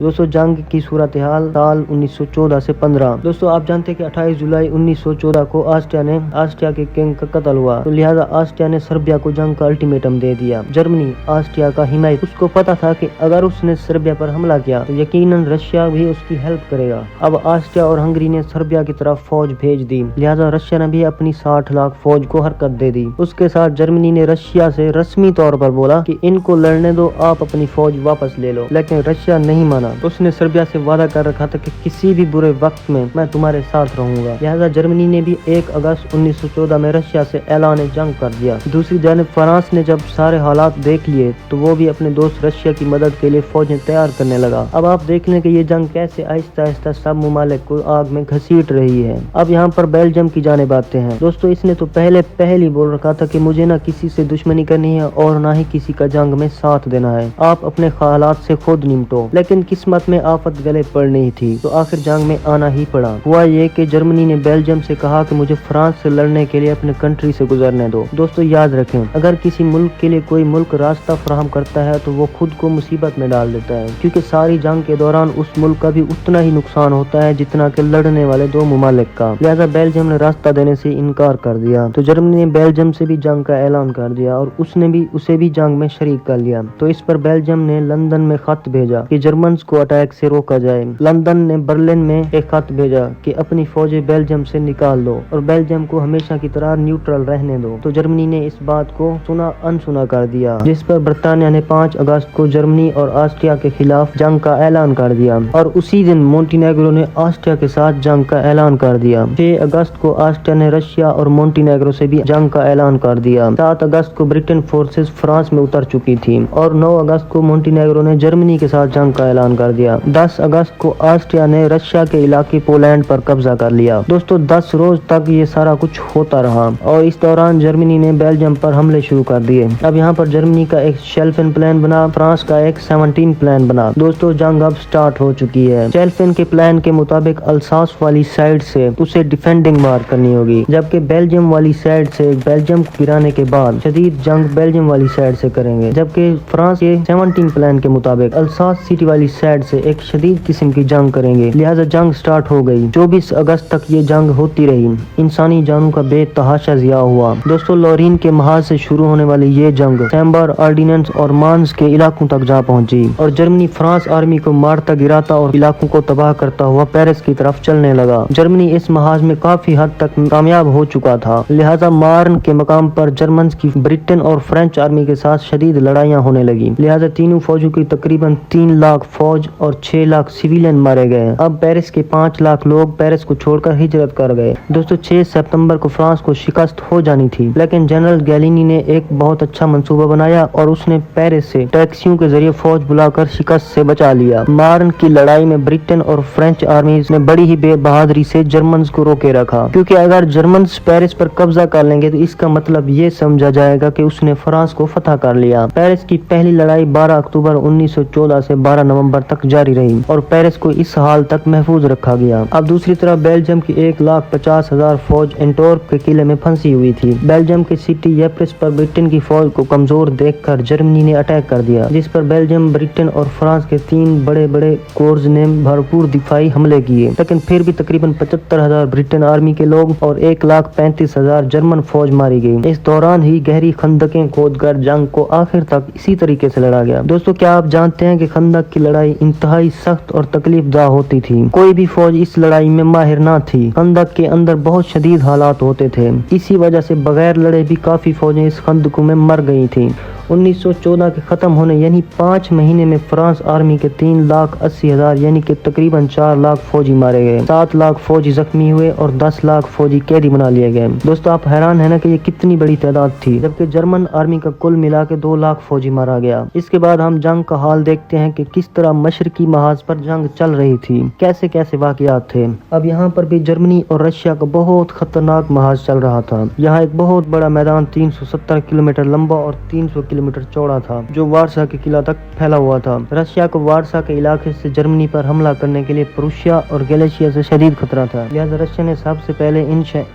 दोस्तों जंग की सूरत हाल साल 1914 से 15। दोस्तों आप जानते हैं कि 28 जुलाई 1914 को ऑस्ट्रिया के किंग का कत्ल हुआ, तो लिहाजा ऑस्ट्रिया ने सर्बिया को जंग का अल्टीमेटम दे दिया। जर्मनी ऑस्ट्रिया का हिमायत, उसको पता था कि अगर उसने सर्बिया पर हमला किया तो यकीनन रशिया भी उसकी हेल्प करेगा। अब ऑस्ट्रिया और हंगरी ने सर्बिया की तरफ फौज भेज दी, लिहाजा रशिया ने भी अपनी 60 लाख फौज को हरकत दे दी। उसके साथ जर्मनी ने रशिया से रस्मी तौर पर बोला कि इनको लड़ने दो, आप अपनी फौज वापस ले लो, लेकिन रशिया नहीं माना। उसने सर्बिया से वादा कर रखा था कि किसी भी बुरे वक्त में मैं तुम्हारे साथ रहूंगा। लिहाजा जर्मनी ने भी 1 अगस्त 1914 में रशिया से ऐलान जंग कर दिया। दूसरी जानिब फ्रांस ने जब सारे हालात देख लिए तो वो भी अपने दोस्त रशिया की मदद के लिए फौजें तैयार करने लगा। अब आप देख लें कि ये जंग कैसे आहिस्ता आहिस्ता सब ममालिक को आग में घसीट रही है। अब यहाँ पर बेल्जियम की जानिब आते हैं। दोस्तों इसने तो पहले ही बोल रखा था कि मुझे ना किसी से दुश्मनी करनी है और ना ही किसी का जंग में साथ देना है, आप अपने हालात से खुद निपटो। लेकिन किस्मत में आफत गले पड़ नहीं थी तो आखिर जंग में आना ही पड़ा। हुआ ये कि जर्मनी ने बेल्जियम से कहा कि मुझे फ्रांस से लड़ने के लिए अपने कंट्री से गुजरने दो। दोस्तों याद रखें, अगर किसी मुल्क के लिए कोई मुल्क रास्ता फराहम करता है तो वो खुद को मुसीबत में डाल देता है, क्योंकि सारी जंग के दौरान उस मुल्क का भी उतना ही नुकसान होता है जितना कि लड़ने वाले दो ममालिक का। लिहाजा बेल्जियम ने रास्ता देने से इनकार कर दिया, तो जर्मनी ने बेल्जियम से भी जंग का ऐलान कर दिया और उसे भी जंग में शरीक कर लिया। तो इस पर बेल्जियम ने लंदन में खत भेजा कि जर्मन को अटैक से रोका जाए। लंदन ने बर्लिन में एक खत भेजा कि अपनी फौजें बेल्जियम से निकाल दो और बेल्जियम को हमेशा की तरह न्यूट्रल रहने दो। तो जर्मनी ने इस बात को अनसुना कर दिया, जिस पर ब्रिटानिया ने 5 अगस्त को जर्मनी और ऑस्ट्रिया के खिलाफ जंग का ऐलान कर दिया और उसी दिन मोंटीनेग्रो ने ऑस्ट्रिया के साथ जंग का ऐलान कर दिया। 6 अगस्त को ऑस्ट्रिया ने रशिया और मोंटीनेग्रो से भी जंग का ऐलान कर दिया। 7 अगस्त को ब्रिटेन फोर्सेस फ्रांस में उतर चुकी थी और 9 अगस्त को मोंटीनेग्रो ने जर्मनी के साथ जंग का ऐलान कर दिया। 10 अगस्त को ऑस्ट्रिया ने रशिया के इलाके पोलैंड पर कब्जा कर लिया। दोस्तों 10 रोज तक ये सारा कुछ होता रहा और इस दौरान जर्मनी ने बेल्जियम पर हमले शुरू कर दिए। अब यहाँ पर जर्मनी का एक शेल्फेन प्लान बना, फ्रांस का एक 17 प्लान बना। दोस्तों जंग अब स्टार्ट हो चुकी है। शेल्फेन के प्लान के मुताबिक अल्सास वाली साइड से उसे डिफेंडिंग मार करनी होगी, जबकि बेल्जियम वाली साइड से बेल्जियम को गिराने के बाद शदीद जंग बेल्जियम वाली साइड से करेंगे। जबकि फ्रांस के 17 प्लान के मुताबिक अल्सास सिटी वाली साइड से एक शदीद किस्म की जंग करेंगे। लिहाजा जंग स्टार्ट हो गई। 24 अगस्त तक ये जंग होती रही। इंसानी जानों का बेतहाशा ज़िया हुआ। दोस्तों लोरीन के महाज से शुरू होने वाली ये जंग सैम्बर, आर्डिनेंस और मांस के इलाकों तक जा पहुंची और जर्मनी फ्रांस आर्मी को मारता गिराता और इलाकों को तबाह करता हुआ पेरिस की तरफ चलने लगा। जर्मनी इस महाज में काफी हद तक कामयाब हो चुका था। लिहाजा मार्न के मकाम पर जर्मन की ब्रिटेन और फ्रेंच आर्मी के साथ शदीद लड़ाइयाँ होने लगी। लिहाजा तीनों फौजों की तकरीबन 3 लाख फौज और 6 लाख सिविलियन मारे गए। अब पेरिस के 5 लाख लोग पेरिस को छोड़कर हिजरत कर गए। दोस्तों 6 सितंबर को फ्रांस को शिकस्त हो जानी थी, लेकिन जनरल गैलिनी ने एक बहुत अच्छा मंसूबा बनाया और उसने पेरिस से टैक्सियों के जरिए फौज बुलाकर शिकस्त से बचा लिया। मार्न की लड़ाई में ब्रिटेन और फ्रेंच आर्मी ने बड़ी ही बेबहादुरी से जर्मन को रोके रखा, क्योंकि अगर जर्मन पेरिस पर कब्जा कर लेंगे तो इसका मतलब ये समझा जाएगा कि उसने फ्रांस को फतह कर लिया। पेरिस की पहली लड़ाई 12 अक्टूबर 1914 से 12 नवंबर तक जारी रही और पेरिस को इस हाल तक महफूज रखा गया। अब दूसरी तरफ बेल्जियम की 1,50,000 फौज एंटवर्प के किले में फंसी हुई थी। बेल्जियम की सिटी येप्रिस पर ब्रिटेन की फौज को कमजोर देखकर जर्मनी ने अटैक कर दिया, जिस पर बेल्जियम, ब्रिटेन और फ्रांस के 3 बड़े बड़े कोर्स ने भरपूर दिफाई हमले किए, लेकिन फिर भी तकरीबन 75,000 ब्रिटेन आर्मी के लोग और 1,35,000 जर्मन फौज मारी गई। इस दौरान ही गहरी खंदकें खोदकर जंग को आखिर तक इसी तरीके से लड़ा गया। दोस्तों क्या आप जानते हैं कि खंदक की लड़ाई इंतहाई सख्त और तकलीफदा होती थी। कोई भी फौज इस लड़ाई में माहिर ना थी। खंदक के अंदर बहुत शदीद हालात होते थे। इसी वजह से बगैर लड़े भी काफी फौजें इस खंदकों में मर गई थी। 1914 के खत्म होने यानी 5 महीने में फ्रांस आर्मी के 3,80,000 यानी कि तकरीबन 4 लाख फौजी मारे गए, 7 लाख फौजी जख्मी हुए और 10 लाख फौजी कैदी बना लिए गए। दोस्तों आप हैरान है ना कि ये कितनी बड़ी तादाद थी, जबकि जर्मन आर्मी का कुल मिला के 2 लाख फौजी मारा गया। इसके बाद हम जंग का हाल देखते हैं कि किस तरह मशरकी महाज पर जंग चल रही थी, कैसे कैसे वाकयात थे। अब यहाँ पर भी जर्मनी और रशिया का बहुत खतरनाक महाज चल रहा था। यहाँ एक बहुत बड़ा मैदान 370 किलोमीटर लंबा और 300 किलोमीटर चौड़ा था, जो वारसा के किला तक फैला हुआ था। रशिया को वारसा के इलाके से जर्मनी पर हमला करने के लिए प्रूशिया और गैलिशिया से शदीद खतरा था। लिहाजा रशिया ने सबसे पहले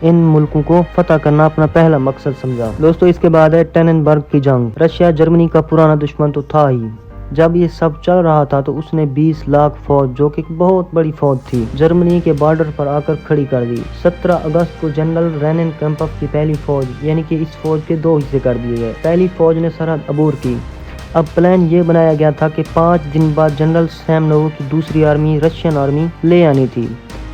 इन मुल्कों को फतह करना अपना पहला मकसद समझा। दोस्तों इसके बाद है टेननबर्ग की जंग। रशिया जर्मनी का पुराना दुश्मन तो था ही, जब ये सब चल रहा था तो उसने 20 लाख फौज, जो कि बहुत बड़ी फौज थी, जर्मनी के बॉर्डर पर आकर खड़ी कर दी। 17 अगस्त को जनरल रेनेनकैम्प की पहली फौज, यानी कि इस फौज के 2 हिस्से कर दिए गए। पहली फौज ने सरहद अबूर की। अब प्लान ये बनाया गया था कि 5 दिन बाद जनरल सैमनोव की दूसरी आर्मी, रशियन आर्मी, ले आनी थी।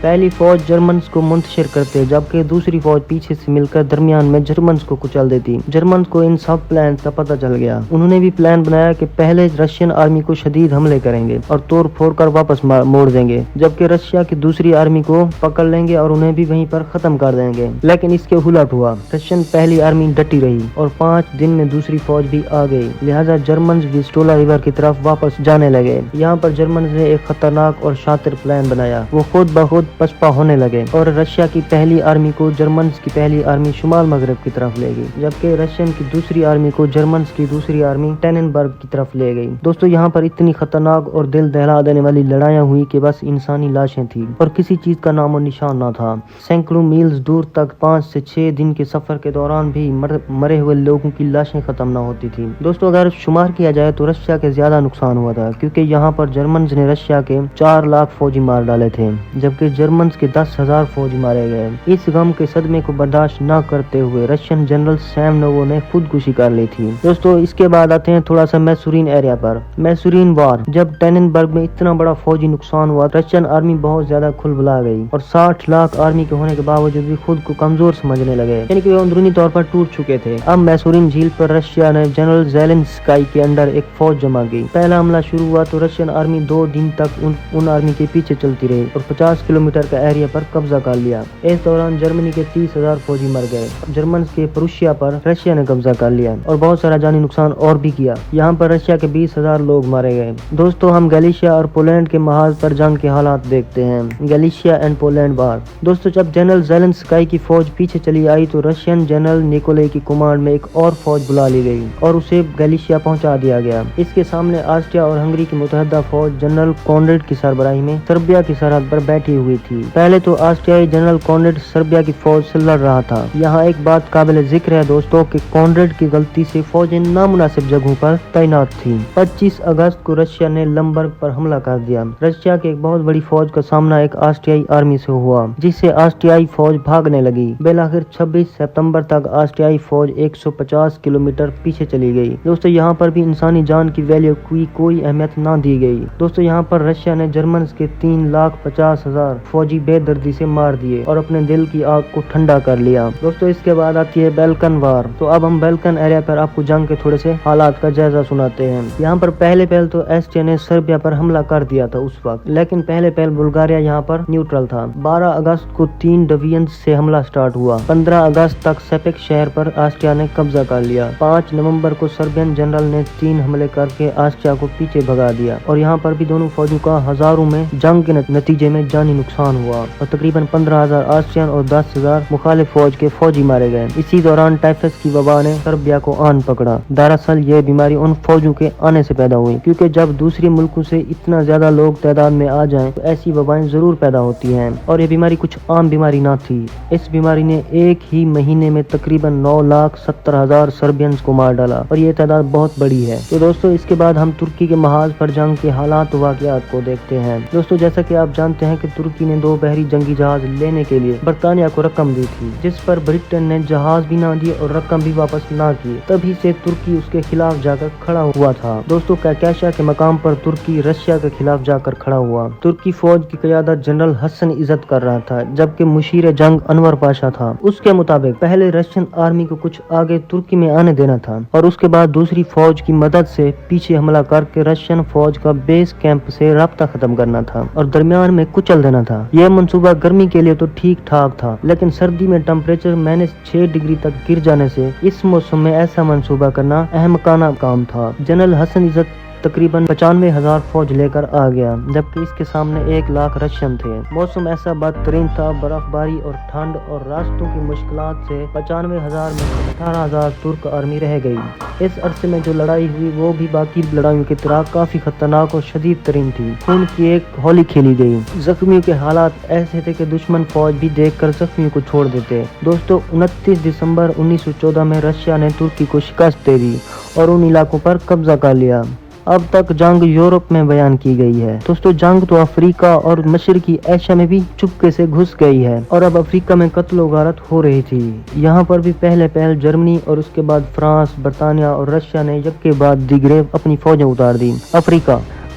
पहली फौज जर्मन्स को मुंतशिर करते, जबकि दूसरी फौज पीछे से मिलकर दरमियान में जर्मन्स को कुचल देती। जर्मन्स को इन सब प्लान का पता चल गया। उन्होंने भी प्लान बनाया कि पहले रशियन आर्मी को शदीद हमले करेंगे और तोड़ फोड़ कर वापस मोड़ देंगे, जबकि रशिया की दूसरी आर्मी को पकड़ लेंगे और उन्हें भी वहीं पर खत्म कर देंगे। लेकिन इसके उलट हुआ। रशियन पहली आर्मी डटी रही और 5 दिन में दूसरी फौज भी आ गई। लिहाजा जर्मन्स विस्टोला रिवर की तरफ वापस जाने लगे। यहाँ पर जर्मन्स ने एक खतरनाक और शातिर प्लान बनाया। वो खुद बखुद पसपा होने लगे और रशिया की पहली आर्मी को जर्मन्स की पहली आर्मी शुमाल मगरब की तरफ ले गई, जबकि रशियन की दूसरी आर्मी को जर्मन्स की दूसरी आर्मी टेननबर्ग की तरफ ले गई। दोस्तों, यहाँ पर इतनी खतरनाक और दिल दहला देने वाली लड़ाइयाँ हुई कि बस इंसानी लाशें थी और किसी चीज का नामो निशान न था। सैकड़ों मील्स दूर तक 5 से 6 दिन के सफर के दौरान भी मरे हुए लोगों की लाशें खत्म न होती थी। दोस्तों, अगर शुमार किया जाए तो रशिया के ज्यादा नुकसान हुआ था, क्योंकि यहाँ पर जर्मन्स ने रशिया के 4 लाख फौजी मार डाले थे, जबकि जर्मन्स के 10,000 फौजी मारे गए। इस गम के सदमे को बर्दाश्त न करते हुए रशियन जनरल सैमनोव ने खुदकुशी कर ली थी। दोस्तों, इसके बाद आते हैं थोड़ा सा मैसूरीन एरिया पर। मैसूरीन वार, जब टेननबर्ग में इतना बड़ा फौजी नुकसान हुआ, रशियन आर्मी बहुत ज्यादा खुलबुला गई और 60 लाख आर्मी के होने के बावजूद भी खुद को कमजोर समझने लगे, यानी कि वे अंदरूनी तौर पर टूट चुके थे। अब मैसूरीन झील पर रशिया ने जनरल ज़ेलेंस्की के अंडर एक फौज जमा की। पहला हमला शुरू हुआ तो रशियन आर्मी 2 दिन तक उन आर्मी के पीछे चलती रही और 50 किलोमीटर का एरिया पर कब्जा कर लिया। इस दौरान जर्मनी के 30,000 फौजी मर गए। जर्मन के प्रूशिया पर रशिया ने कब्जा कर लिया और बहुत सारा जानी नुकसान और भी किया। यहाँ पर रशिया के 20,000 लोग मारे गए। दोस्तों, हम गैलिशिया और पोलैंड के महाज पर जंग के हालात देखते हैं। गैलिशिया एंड पोलैंड वार। दोस्तों, जब जनरल ज़ेलेंस्की की फौज पीछे चली आई तो रशियन जनरल निकोले की कमांड में एक और फौज बुला ली गई और उसे गैलिशिया पहुंचा दिया गया। इसके सामने ऑस्ट्रिया और हंगरी की मुतहदा फौज जनरल कॉनरेड की सरबराही में सर्बिया की सरहद पर बैठी हुई थी। पहले तो ऑस्ट्रियाई जनरल कॉनरेड सर्बिया की फौज से लड़ रहा था। यहाँ एक बात काबिल जिक्र है दोस्तों कि कॉनरेड की गलती से फौजें नामुनासिब जगहों पर तैनात थी। 25 अगस्त को रशिया ने लम्बर्ग पर हमला कर दिया। रशिया की एक बहुत बड़ी फौज का सामना एक ऑस्ट्रियाई आर्मी से हुआ, जिससे ऑस्ट्रियाई फौज भागने लगी। बेलाखिर 26 सितंबर तक ऑस्ट्रियाई फौज 150 किलोमीटर पीछे चली गई। दोस्तों, यहाँ पर भी इंसानी जान की वैल्यू की कोई अहमियत न दी गई। दोस्तों, यहाँ पर रशिया ने जर्मन के 3,50,000 फौजी बेदर्दी से मार दिए और अपने दिल की आग को ठंडा कर लिया। दोस्तों, इसके बाद आती है बैल्कन वार। तो अब हम बैल्कन एरिया पर आपको जंग के थोड़े से हालात का जायजा सुनाते हैं। यहाँ पर पहले तो ऑस्ट्रिया ने सर्बिया पर हमला कर दिया था उस वक्त, लेकिन पहले बुल्गारिया यहाँ पर न्यूट्रल था। 12 अगस्त को 3 डिवीजन से हमला स्टार्ट हुआ। 15 अगस्त तक सेपेक शहर पर ऑस्ट्रिया ने कब्जा कर लिया। 5 नवंबर को सर्बियन जनरल ने 3 हमले करके ऑस्ट्रिया को पीछे भगा दिया और यहाँ पर भी दोनों फौजों का हजारों में जंग के नतीजे में जानी नुकसान हुआ और तकरीबन 15,000 ऑस्ट्रियन और 10,000 मुखालिफ फौज के फौजी मारे गए। इसी दौरान टाइफस की वबा ने सर्बिया को आन पकड़ा। दरअसल ये बीमारी उन फौजों के आने से पैदा हुई, क्योंकि जब दूसरे मुल्कों से इतना ज्यादा लोग तादाद में आ जाएं तो ऐसी वबाएं जरूर पैदा होती हैं और ये बीमारी कुछ आम बीमारी ना थी। इस बीमारी ने एक ही महीने में तकरीबन 9,70,000 सर्बियंस को मार डाला और ये तादाद बहुत बड़ी है। तो दोस्तों, इसके बाद हम तुर्की के महाज पर जंग के हालात वाक़यात को देखते हैं। दोस्तों, जैसा कि आप जानते हैं कि तुर्की ने 2 बहरी जंगी जहाज लेने के लिए बरतानिया को रकम दी थी, जिस पर ब्रिटेन ने जहाज भी ना दिए और रकम भी वापस ना की। तभी से तुर्की उसके खिलाफ जाकर खड़ा हुआ था। दोस्तों, कैकाशा के मकाम पर तुर्की रशिया के खिलाफ जाकर खड़ा हुआ। तुर्की फौज की क़यादत जनरल हसन इज्जत कर रहा था, जबकि मुशीर जंग अनवर पाशा था। उसके मुताबिक पहले रशियन आर्मी को कुछ आगे तुर्की में आने देना था और उसके बाद दूसरी फौज की मदद से पीछे हमला करके रशियन फौज का बेस कैंप से राब्ता खत्म करना था और दरमियान में कुचल देना था। यह मंसूबा गर्मी के लिए तो ठीक ठाक था, लेकिन सर्दी में टेम्परेचर -6 डिग्री तक गिर जाने से इस मौसम में ऐसा मंसूबा करना अहमकाना काम था। जनरल हसन इज्जत तकरीबन 95,000 फौज लेकर आ गया, जबकि इसके सामने 1 लाख रशियन थे। मौसम ऐसा बदतरीन था, बर्फबारी और ठंड और रास्तों की मुश्किलात से 95,000 में 18,000 तुर्क आर्मी रह गई। इस अरसे में जो लड़ाई हुई वो भी बाकी लड़ाइयों की तरह काफी खतरनाक और शदीद तरीन थी। खून की एक होली खेली गई। जख्मियों के हालात ऐसे थे कि दुश्मन फौज भी देखकर जख्मियों को छोड़ देते। दोस्तों, 29 दिसंबर 1914 में रशिया ने तुर्की को शिकस्त दे दी और उन इलाकों पर कब्जा कर लिया। अब तक जंग यूरोप में बयान की गई है। दोस्तों जंग तो अफ्रीका और मशरकी एशिया में भी चुपके से घुस गई है और अब अफ्रीका में कत्लो गारत हो रही थी। यहाँ पर भी पहले जर्मनी और उसके बाद फ्रांस, बर्तानिया और रशिया ने एक के बाद दीगरे अपनी फौजें उतार दी।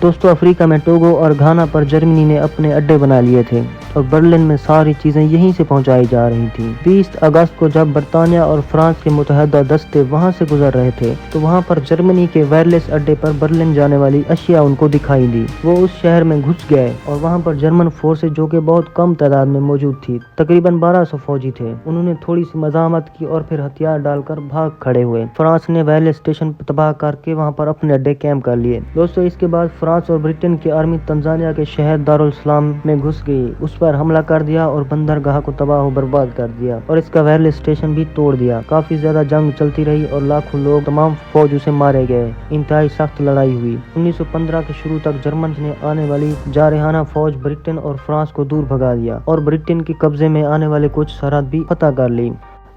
दोस्तों अफ्रीका में टोगो और घाना पर जर्मनी ने अपने अड्डे बना लिए थे और बर्लिन में सारी चीजें यहीं से पहुंचाई जा रही थी। 20 अगस्त को जब बर्तानिया और फ्रांस के मुतहदा दस्ते वहां से गुजर रहे थे तो वहां पर जर्मनी के वायरलेस अड्डे पर बर्लिन जाने वाली अशिया उनको दिखाई दी। वो उस शहर में घुस गए और वहां पर जर्मन फोर्सेज जो कि बहुत कम तादाद में मौजूद थी, तकरीबन 1200 फौजी थे, उन्होंने थोड़ी सी मजामत की और फिर हथियार डालकर भाग खड़े हुए। फ्रांस ने वायरलेस स्टेशन तबाह करके वहाँ पर अपने अड्डे कैंप कर लिए। दोस्तों इसके बाद फ्रांस और ब्रिटेन की आर्मी तंजानिया के शहर दारुल सलाम में घुस गई, उस पर हमला कर दिया और बंदरगाह को तबाह बर्बाद कर दिया और इसका वायरलेस स्टेशन भी तोड़ दिया। काफी ज्यादा जंग चलती रही और लाखों लोग तमाम फौजों से मारे गए। इंतहाई सख्त लड़ाई हुई। 1915 के शुरू तक जर्मन ने आने वाली जारहाना फौज ब्रिटेन और फ्रांस को दूर भगा दिया और ब्रिटेन के कब्जे में आने वाले कुछ सरहद भी फतह कर ली।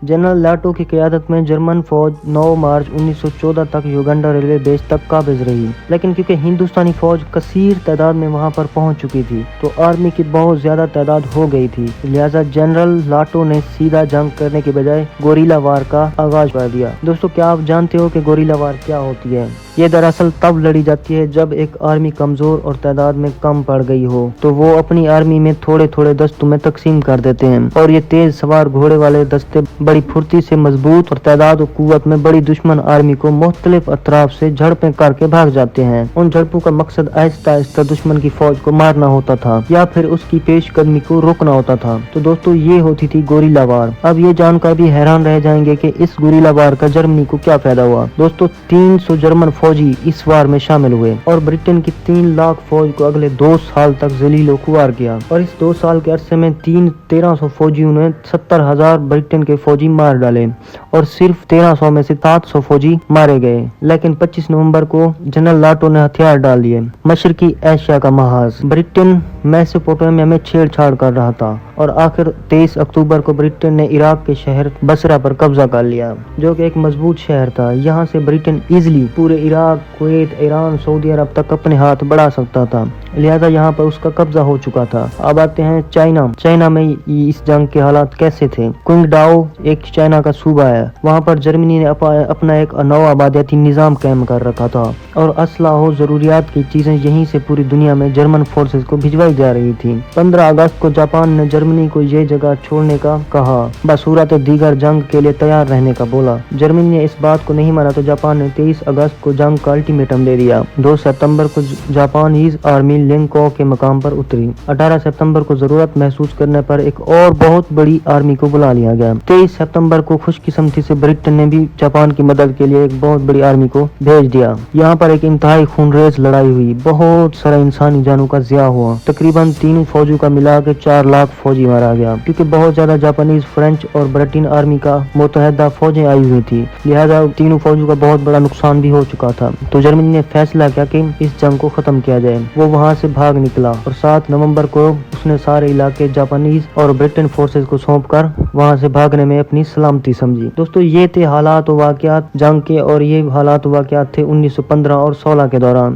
जनरल लाटो की क़यादत में जर्मन फौज 9 मार्च 1914 तक युगांडा रेलवे बेस तक काबिज रही, लेकिन क्योंकि हिंदुस्तानी फौज कसीर तादाद में वहां पर पहुंच चुकी थी तो आर्मी की बहुत ज्यादा तादाद हो गई थी, लिहाजा जनरल लाटो ने सीधा जंग करने के बजाय गोरिल्ला वार का आगाज कर दिया। दोस्तों क्या आप जानते हो कि गोरिल्ला वार क्या होती है? ये दरअसल तब लड़ी जाती है जब एक आर्मी कमजोर और तादाद में कम पड़ गई हो तो वो अपनी आर्मी में थोड़े थोड़े दस्तों में तकसीम कर देते हैं और ये तेज सवार घोड़े वाले दस्ते बड़ी फुर्ती से मजबूत और तादाद और कुव्वत में बड़ी दुश्मन आर्मी को मुख्तलिफ अतराफ से झड़पें करके भाग जाते हैं। उन झड़पों का मकसद आहिस्ता आहिस्ता दुश्मन की फौज को मारना होता था या फिर उसकी पेशकदमी को रोकना होता था। तो दोस्तों ये होती थी गोरिल्ला वार। अब ये जानकर भी हैरान रह जाएंगे कि इस गोरिल्ला वार का जर्मनी को क्या फायदा हुआ। दोस्तों 300 जर्मन फौजी इस वार में शामिल हुए और ब्रिटेन की 3 लाख फौज को अगले 2 साल तक जलील खुआर किया और इस 2 साल के अरसे में 1300 फौजियों ने 70,000 ब्रिटेन के फौजी मार डाले और सिर्फ 1300 में से 700 फौजी मारे गए। लेकिन 25 नवंबर को जनरल लाटो ने हथियार डाल दिए। मशरकी एशिया का महाज ब्रिटेन मेसोपोटामिया में छेड़छाड़ कर रहा था और आखिर 23 अक्टूबर को ब्रिटेन ने इराक के शहर बसरा पर कब्जा कर लिया जो कि एक मजबूत शहर था। यहाँ से ब्रिटेन इजिली पूरे इराक, कुवैत, ईरान, सऊदी अरब तक अपने हाथ बढ़ा सकता था, लिहाजा यहाँ पर उसका कब्जा हो चुका था। अब आते हैं चाइना में इस जंग के हालात कैसे थे। क्विंगडाओ एक चाइना का सूबा है, वहाँ पर जर्मनी ने अपना एक नवा आबादियाती निजाम कायम कर रखा था और असला हो जरूरियात की चीजें यहीं से पूरी दुनिया में जर्मन फोर्सेस को भिजवाई जा रही थी। 15 अगस्त को जापान ने जर्मनी को ये जगह छोड़ने का कहा, बसूरत दीगर जंग के लिए तैयार रहने का बोला। जर्मनी ने इस बात को नहीं माना तो जापान ने 23 अगस्त को जंग का अल्टीमेटम दे दिया। 2 सितंबर को जापानीज आर्मी लिंको के मकाम पर उतरी। 18 सितंबर को जरूरत महसूस करने पर एक और बहुत बड़ी आर्मी को बुला लिया गया। 23 सितंबर को खुशकिस्मती से ब्रिटेन ने भी जापान की मदद के लिए एक बहुत बड़ी आर्मी को भेज दिया। यहाँ पर एक इंतहाई खूनरेज लड़ाई हुई, बहुत सारा इंसानी जानों का ज़िया हुआ। तकरीबन तीनों फौजों का मिला के 4 लाख फौजी मारा गया क्योंकि बहुत ज्यादा जापानीज, फ्रेंच और ब्रिटेन आर्मी का मुतहदा फौजें आई हुई थी, लिहाजा तीनों फौजों का बहुत बड़ा नुकसान भी हो चुका था। तो जर्मनी ने फैसला किया कि इस जंग को खत्म किया जाए। वो वहाँ से भाग निकला और 7 नवंबर को उसने सारे इलाके जापानीज और ब्रिटेन फोर्सेस को सौंपकर वहाँ से भागने में अपनी सलामती समझी। दोस्तों ये थे हालात व वाक़यात जंग के और ये हालात व वाक़यात थे 1915 और 16 के दौरान।